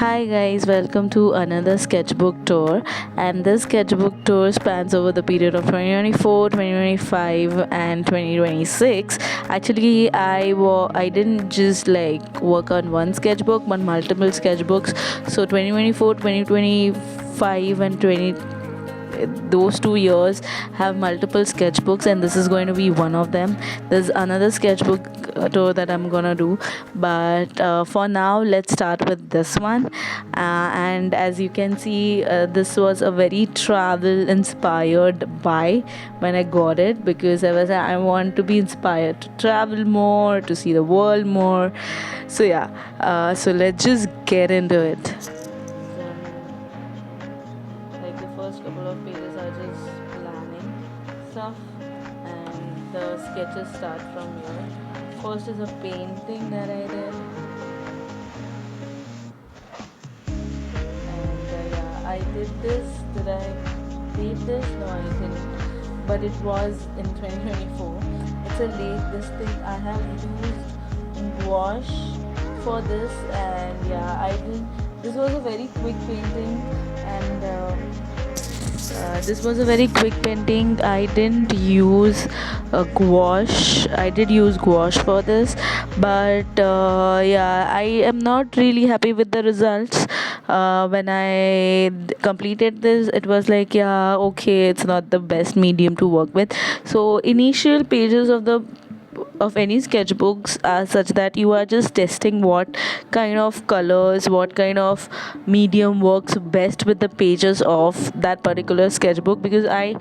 Hi guys, welcome to another sketchbook tour. And this sketchbook tour spans over the period of 2024, 2025, and 2026. Actually, I didn't just like work on one sketchbook but multiple sketchbooks. So 2024, 2025, and 20 those 2 years have multiple sketchbooks, and this is going to be one of them. There's another sketchbook tour that I'm gonna do, but for now let's start with this one. And as you can see, this was a very travel inspired buy when I got it, because I want to be inspired to travel more, to see the world more. So yeah, so let's just get into it. Like the first couple of pages are just planning stuff, and the sketches start from here. First is a painting that I did, and yeah, I did this. Did I date this? No, I didn't. But it was in 2024. It's a lake. This thing I have used gouache for this, and yeah, I did. This was a very quick painting, and this was a very quick painting. I didn't use gouache. I did use gouache for this, but yeah, I am not really happy with the results. When I completed this, it was like, yeah, okay, it's not the best medium to work with. So initial pages of any sketchbooks are such that you are just testing what kind of colors, what kind of medium works best with the pages of that particular sketchbook, because I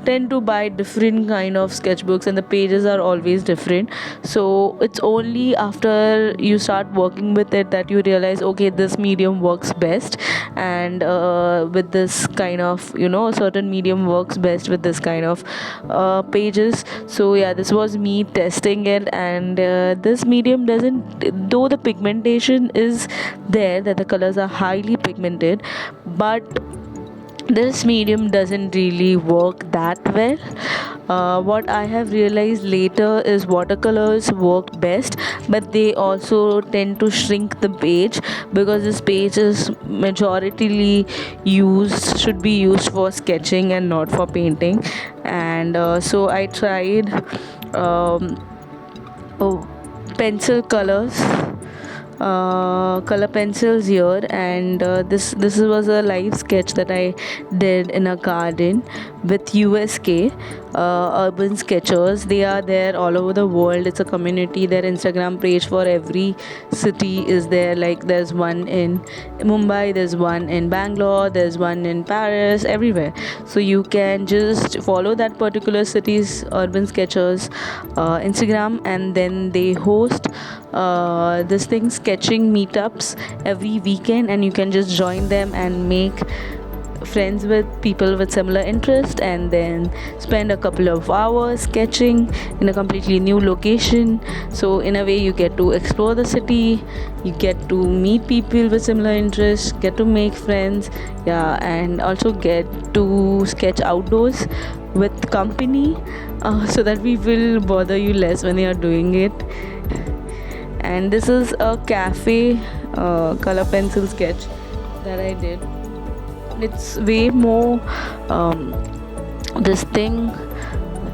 tend to buy different kind of sketchbooks and the pages are always different. So it's only after you start working with it that you realize, okay, this medium works best, and with this kind of, a certain medium works best with this kind of pages. So yeah, this was me testing it, and this medium doesn't, though the pigmentation is there, that the colors are highly pigmented, but this medium doesn't really work that well. What I have realized later is watercolors work best, but they also tend to shrink the page, because this page is majoritarily used should be used for sketching and not for painting. And so I tried um, oh, pencil colors, color pencils here, and this was a live sketch that I did in a garden with USK, Urban Sketchers. They are there all over the world. It's a community. Their Instagram page for every city is there. Like there's one in Mumbai, there's one in Bangalore, there's one in Paris, everywhere. So you can just follow that particular city's Urban Sketchers Instagram, and then they host this thing, sketching meetups, every weekend, and you can just join them and make friends with people with similar interest, and then spend a couple of hours sketching in a completely new location. So in a way, you get to explore the city, you get to meet people with similar interests, get to make friends, yeah, and also get to sketch outdoors with company, so that we will bother you less when you are doing it. And this is a cafe color pencil sketch that I did. It's way more this thing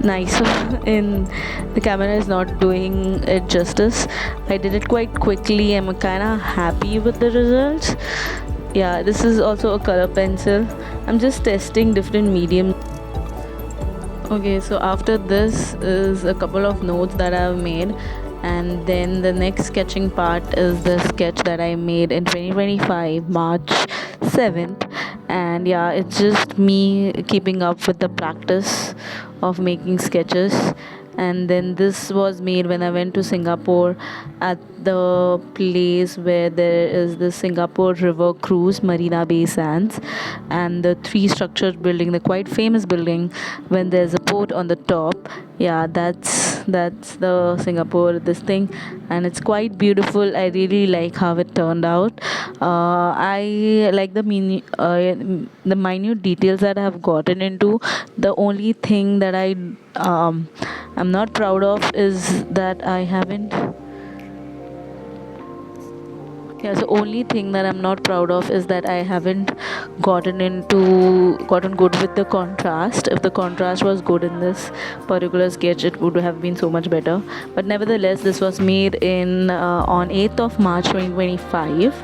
nicer in the camera is not doing it justice. I did it quite quickly. I'm kind of happy with the results. Yeah, this is also a color pencil. I'm just testing different mediums. Okay, so after this is a couple of notes that I've made, and then the next sketching part is the sketch that I made in 2025 March 7th. And yeah, it's just me keeping up with the practice of making sketches. And then this was made when I went to Singapore, at the place where there is the Singapore River Cruise, Marina Bay Sands, and the three structured building, the quite famous building when there's a port on the top. Yeah, that's the Singapore this thing, and it's quite beautiful. I really like how it turned out. I like the minute details that I have gotten into. The only thing that I'm not proud of is that I haven't Yeah, the only thing that I'm not proud of is that I haven't gotten good with the contrast. If the contrast was good in this particular sketch, it would have been so much better. But nevertheless, this was made in on 8th of March 2025.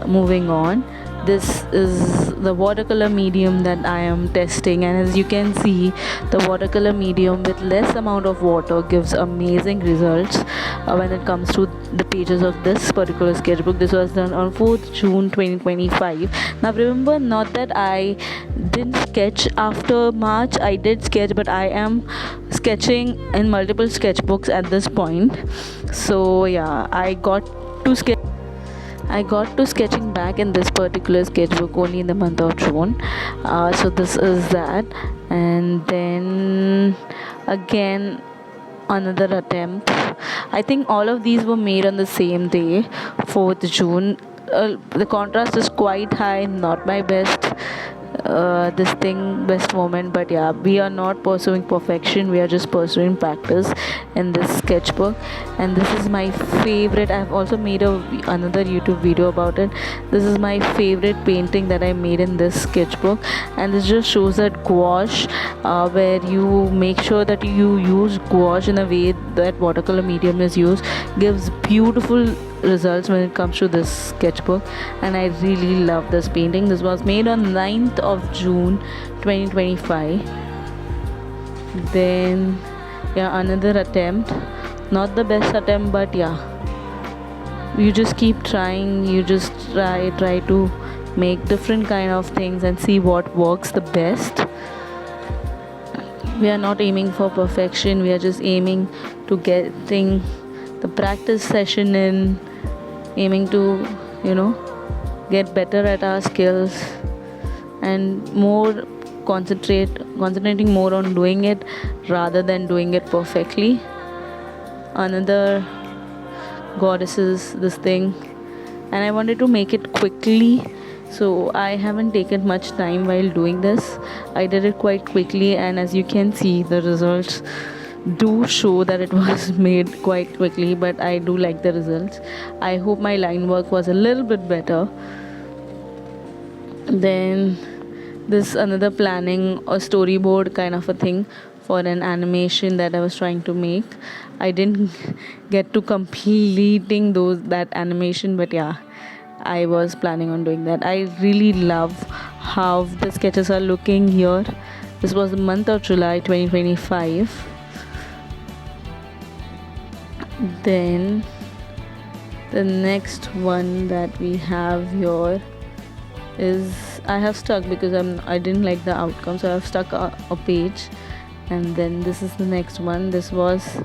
Moving on, this is the watercolor medium that I am testing, and as you can see, the watercolor medium with less amount of water gives amazing results when it comes to the pages of this particular sketchbook. This was done on 4th June 2025. Now remember, not that I didn't sketch after March, I did sketch, but I am sketching in multiple sketchbooks at this point. So yeah, I got to sketching back in this particular sketchbook only in the month of June. So this is that, and then again another attempt. I think all of these were made on the same day, 4th June. The contrast is quite high, not my best moment, but yeah, we are not pursuing perfection, we are just pursuing practice in this sketchbook. And this is my favorite. I've also made another YouTube video about it. This is my favorite painting that I made in this sketchbook, and this just shows that gouache, where you make sure that you use gouache in a way that watercolor medium is used, gives beautiful results when it comes to this sketchbook. And I really love this painting. This was made on 9th of June 2025. Then yeah, another attempt, not the best attempt, but yeah, you just keep trying, you just try to make different kind of things and see what works the best. We are not aiming for perfection, we are just aiming to getting the practice session in, aiming to get better at our skills, and concentrating more on doing it rather than doing it perfectly. Another goddesses, this thing, and I wanted to make it quickly, so I haven't taken much time while doing this. I did it quite quickly, and as you can see, the results do show that it was made quite quickly, but I do like the results. I hope my line work was a little bit better. Then this another planning or storyboard kind of a thing for an animation that I was trying to make. I didn't get to completing that animation, but yeah, I was planning on doing that. I really love how the sketches are looking here. This was the month of July 2025. Then the next one that we have here is, I have stuck because I didn't like the outcome, so I've stuck a page. And then this is the next one. This was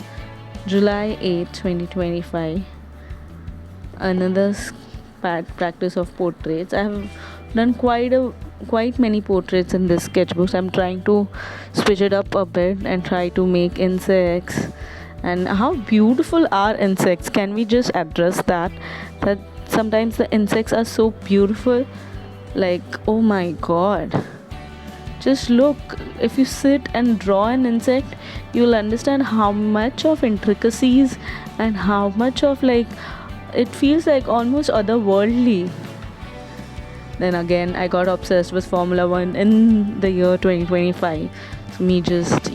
July 8, 2025. Another practice of portraits. I have done quite many portraits in this sketchbook, so I'm trying to switch it up a bit and try to make insects. And how beautiful are insects? Can we just address that sometimes the insects are so beautiful, like, oh my god, just look. If you sit and draw an insect, you'll understand how much of intricacies and how much of, like, it feels like almost otherworldly. Then again, I got obsessed with Formula 1 in the year 2025. So me just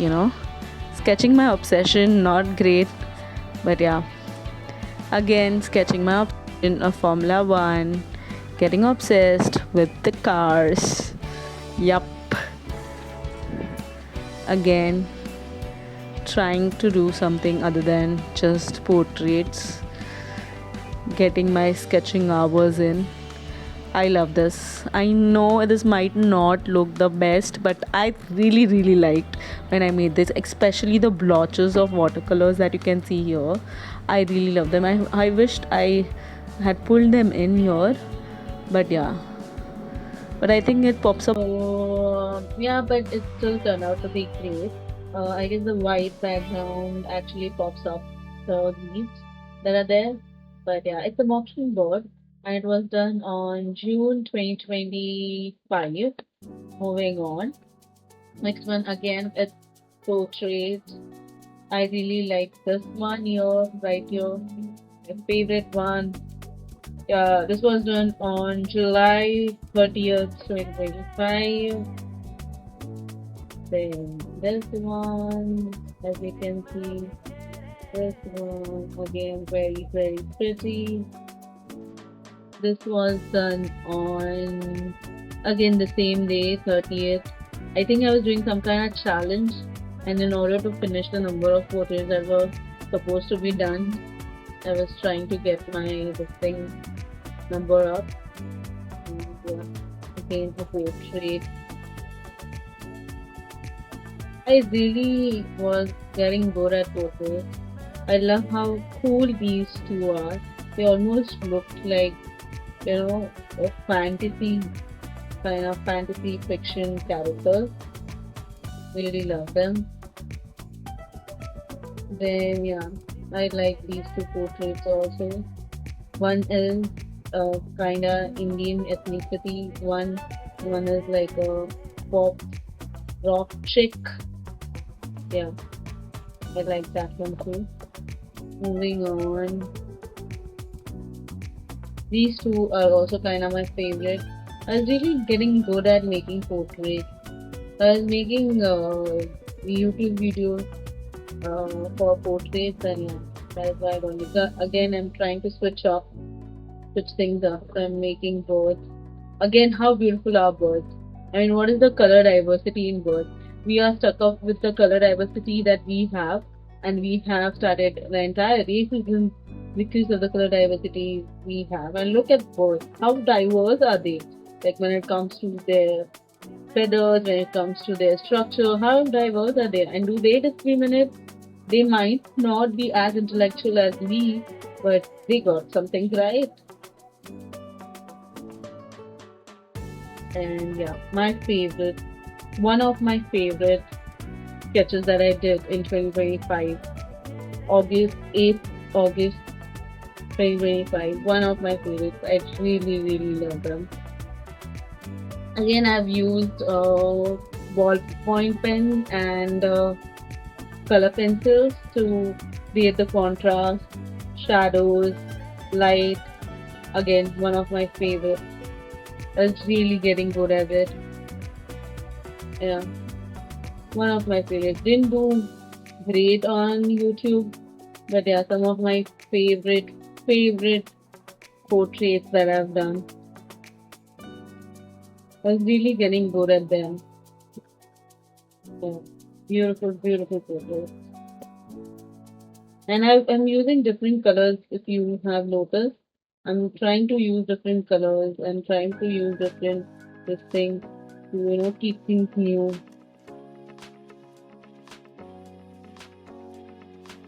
sketching my obsession, not great, but yeah, again sketching my obsession of Formula 1, getting obsessed with the cars. Yup. Again, trying to do something other than just portraits, getting my sketching hours in. I love this. I know this might not look the best, but I really liked when I made this, especially the blotches of watercolors that you can see here. I really love them. I wished I had pulled them in here, but yeah. But I think it pops up. Yeah, but it still turned out to be great. I guess the white background actually pops up the leaves that are there. But yeah, it's a mockingbird, and it was done on June 2025. Moving on. Next one again, it's portrait. I really like this one here, right here. My favorite one. Yeah, this was done on July 30th, 2025. Then this one, as you can see, this one again very very pretty. This was done on again the same day, 30th. I think I was doing some kind of challenge, and in order to finish the number of photos that were supposed to be done, I was trying to get my this thing number up. And yeah, again a portrait. I really was getting good at photos. I love how cool these two are. They almost looked like, a fantasy kind of fantasy fiction characters. Really love them. Then yeah, I like these two portraits also. One is kinda Indian ethnicity. One is like a pop rock chick. Yeah, I like that one too. Moving on, these two are also kind of my favorite. I was really getting good at making portraits. I was making YouTube videos for portraits, and yeah, that's why I got it. Again, I'm trying to switch things up. So I'm making birds. Again, how beautiful are birds? I mean, what is the color diversity in birds? We are stuck up with the color diversity that we have, and we have started the entire racism because of the color diversity we have. And look at birds. How diverse are they? Like when it comes to their feathers, when it comes to their structure, how diverse are they? And do they discriminate? They might not be as intellectual as me, but they got something right. And yeah, one of my favorite sketches that I did in 2025, August 2025. One of my favorites. I really, really love them. Again, I've used ballpoint pen and color pencils to create the contrast, shadows, light. Again, one of my favorite. I was really getting good at it. Yeah, one of my favorites. Didn't do great on YouTube, but yeah, some of my favorite portraits that I've done. I was really getting good at them. Yeah. Beautiful, beautiful portraits. And I'm using different colors if you have noticed. I'm trying to use different colors and trying to use different this thing to keep things new.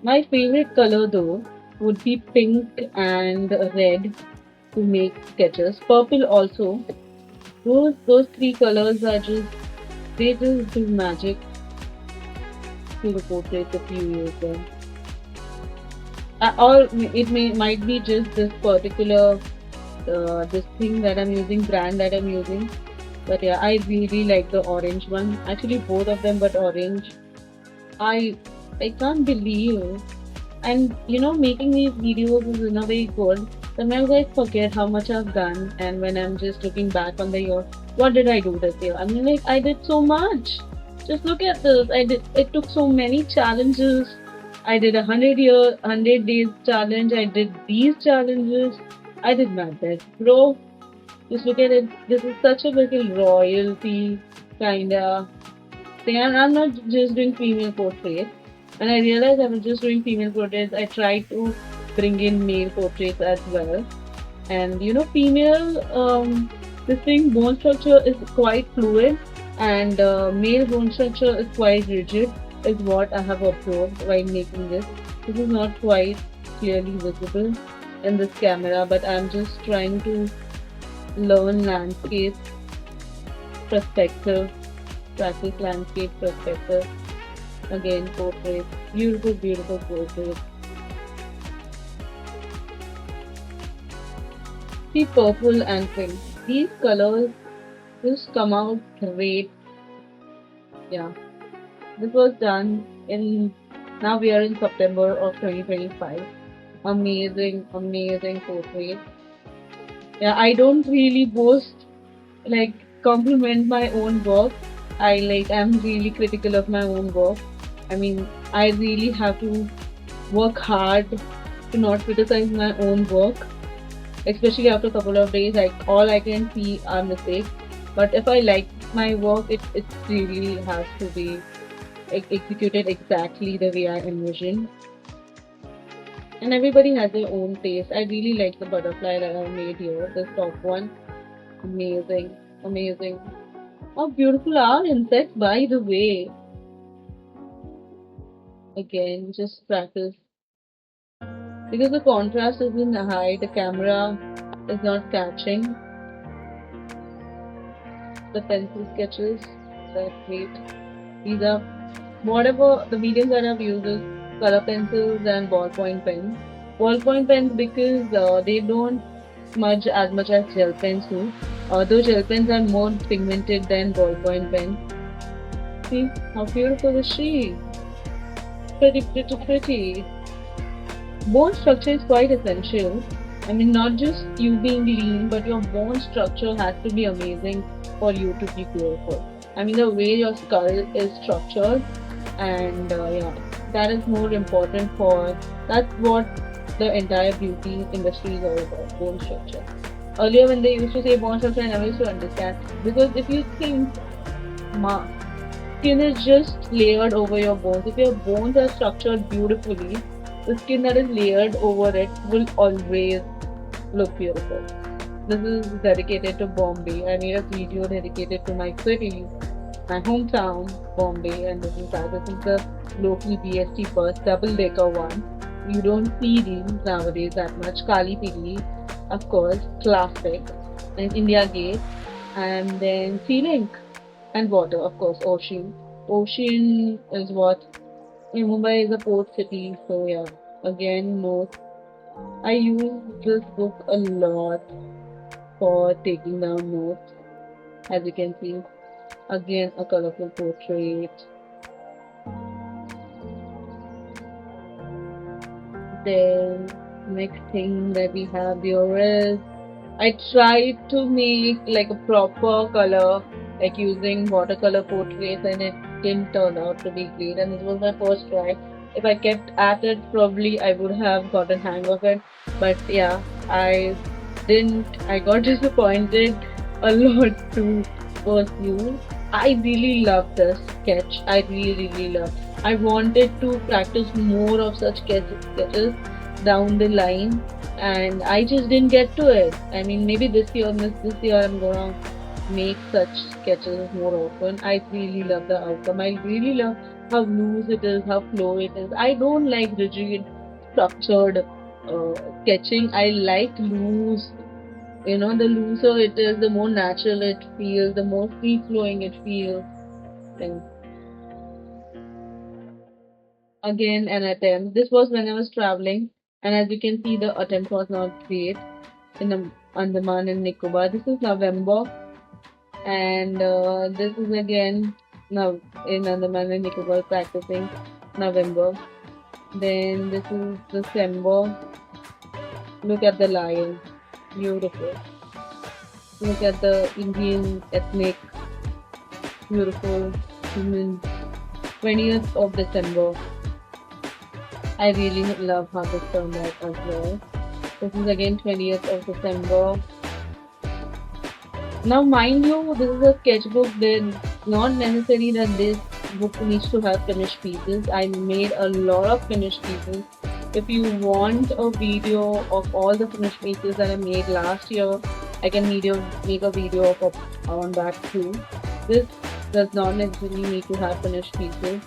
My favorite color though would be pink and red to make sketches. Purple also. Those three colors are just they just do magic to the portraits if you use them. Or it might be just this particular this thing that I'm using, brand that I'm using. But yeah, I really like the orange one. Actually, both of them, but orange. I I can't believe. And making these videos is in a way good. Sometimes I forget how much I've done, and when I'm just looking back on the year, what did I do this year? I mean, like I did so much. Just look at this. I did. It took so many challenges. I did 100 days challenge. I did these challenges. I did my best, bro. Just look at it. This is such a little royalty kinda thing. And I'm not just doing female portraits. When I realized I was just doing female portraits, I tried to bring in male portraits as well. And female, this thing bone structure is quite fluid, and male bone structure is quite rigid, is what I have observed while making this. This is not quite clearly visible in this camera, but I'm just trying to learn landscape perspective, practice landscape perspective. Again, portraits, beautiful, beautiful portraits. See, purple and pink. These colors just come out great. Yeah, this was done in. Now we are in September of 2025. Amazing, amazing portrait. Yeah, I don't really boast, like compliment my own work. I'm really critical of my own work. I mean, I really have to work hard to not criticize my own work, especially after a couple of days. Like all I can see are mistakes. But if I like my work, it really has to be executed exactly the way I envisioned. And everybody has their own taste. I really like the butterfly that I made here, this top one. Amazing, amazing. How beautiful are insects, by the way. Again, just practice. Because the contrast isn't high, the camera is not catching the pencil sketches that wait. These are whatever the mediums that I've used is color pencils and ballpoint pens. Ballpoint pens because they don't smudge as much as gel pens do. Though gel pens are more pigmented than ballpoint pens. See how beautiful is she? Pretty, pretty, pretty. Bone structure is quite essential. I mean, not just you being lean, but your bone structure has to be amazing for you to be beautiful. I mean, the way your skull is structured, and yeah, that is more important for that's what the entire beauty industry is all about, bone structure. Earlier, when they used to say bone structure, I never used to understand because if you think ma skin is just layered over your bones. If your bones are structured beautifully, the skin that is layered over it will always look beautiful. This is dedicated to Bombay. I made a video dedicated to my city, my hometown, Bombay, and this is that. This is the local BST bus, double decker one. You don't see these nowadays that much. Kali Pili, of course, classic, and India Gate, and then Sea Link and water, of course, ocean. Ocean is what Mumbai is a port city, so yeah. Again, notes. I use this book a lot for taking down notes, as you can see. Again, a colorful portrait. Then next thing that we have here is I tried to make like a proper color, like using watercolor portraits, and it didn't turn out to be great. And this was my first try. If I kept at it, probably I would have gotten hang of it. But yeah, I didn't. I got disappointed a lot to pursue. I really love this sketch. I really, really love. I wanted to practice more of such sketches down the line, and I just didn't get to it. I mean, maybe this year I'm gonna make such sketches more often. I really love the outcome. I really love how loose it is, how flow it is. I don't like rigid, structured sketching. I like loose. You know, the looser it is, the more natural it feels, the more free flowing it feels. And again, an attempt. This was when I was traveling, and as you can see, the attempt was not great in Andaman and Nicobar. This is November, and this is again now in Andaman and Nicobar practicing November. Then this is December. Look at the lion, beautiful. Look at the Indian ethnic, beautiful human. 20th of December. I really love how this turned out as well. This is again 20th of December. Now, mind you, this is a sketchbook. Then not necessary that this book needs to have finished pieces. I made a lot of finished pieces. If you want a video of all the finished pieces that I made last year, I can make a video of on that too. This does not necessarily need to have finished pieces.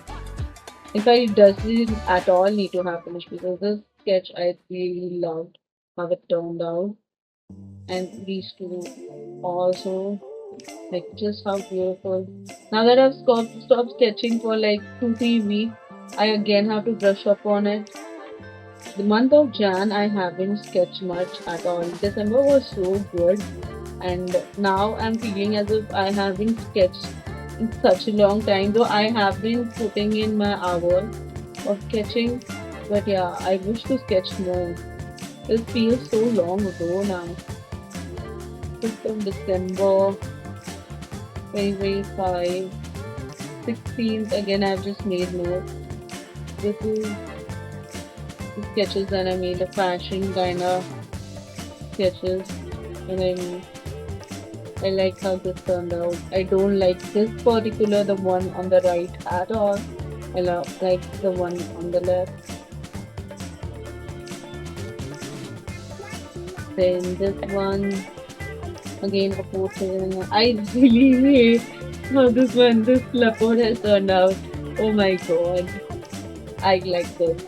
In fact, it doesn't at all need to have finished pieces. This sketch I really loved how it turned out, and these two also, like just how beautiful. Now that I've stopped sketching for like 2-3 weeks, I again have to brush up on it. The month of Jan, I haven't sketched much at all. December was so good, and now I'm feeling as if I haven't sketched in such a long time. Though I have been putting in my hour of sketching, but yeah, I wish to sketch more. It feels so long ago now. 5th of December 2025. 16th, again, I've just made notes. This is the sketches that I made, the fashion kind of sketches. And I like how this turned out. I don't like this particular, the one on the right at all. I like the one on the left. Then this one, again a portrait. I really hate how this leopard has turned out. Oh my god. I like this.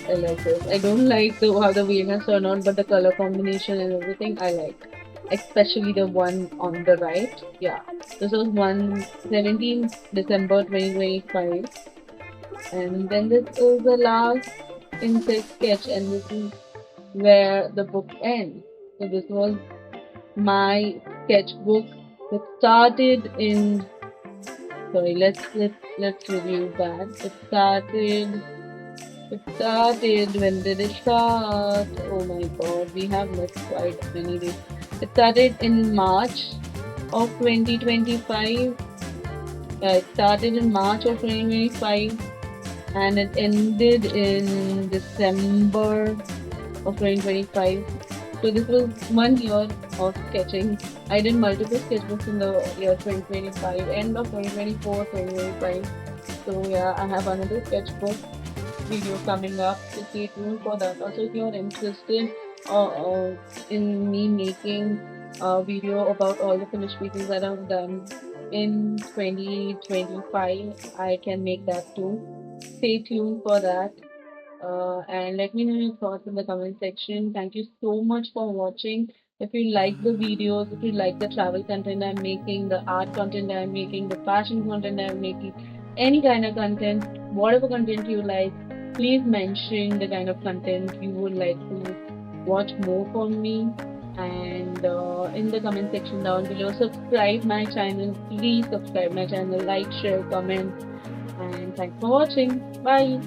I like this. I don't like how the wheel has turned out, but the color combination and everything I like. Especially the one on the right. Yeah. This was 17th December 2025. And then this is the last insect sketch, and this is where the book ends. So this was my sketchbook. It started in, sorry, let's review that. When did it start? Oh my god, we have missed quite many days. It started in March of 2025. It started in March of 2025 and it ended in December of 2025. So this was 1 year of sketching. I did multiple sketchbooks in the year 2025, end of 2024, 2025. So yeah, I have another sketchbook video coming up, so stay tuned for that. Also, if you're interested in me making a video about all the finished pieces that I've done in 2025, I can make that too. Stay tuned for that. And let me know your thoughts in the comment section. Thank you so much for watching. If you like the videos, if you like the travel content I'm making, the art content I'm making, the fashion content I'm making, any kind of content, whatever content you like, please mention the kind of content you would like to watch more from me. And in the comment section down below, subscribe my channel. Please subscribe my channel, like, share, comment. And thanks for watching. Bye.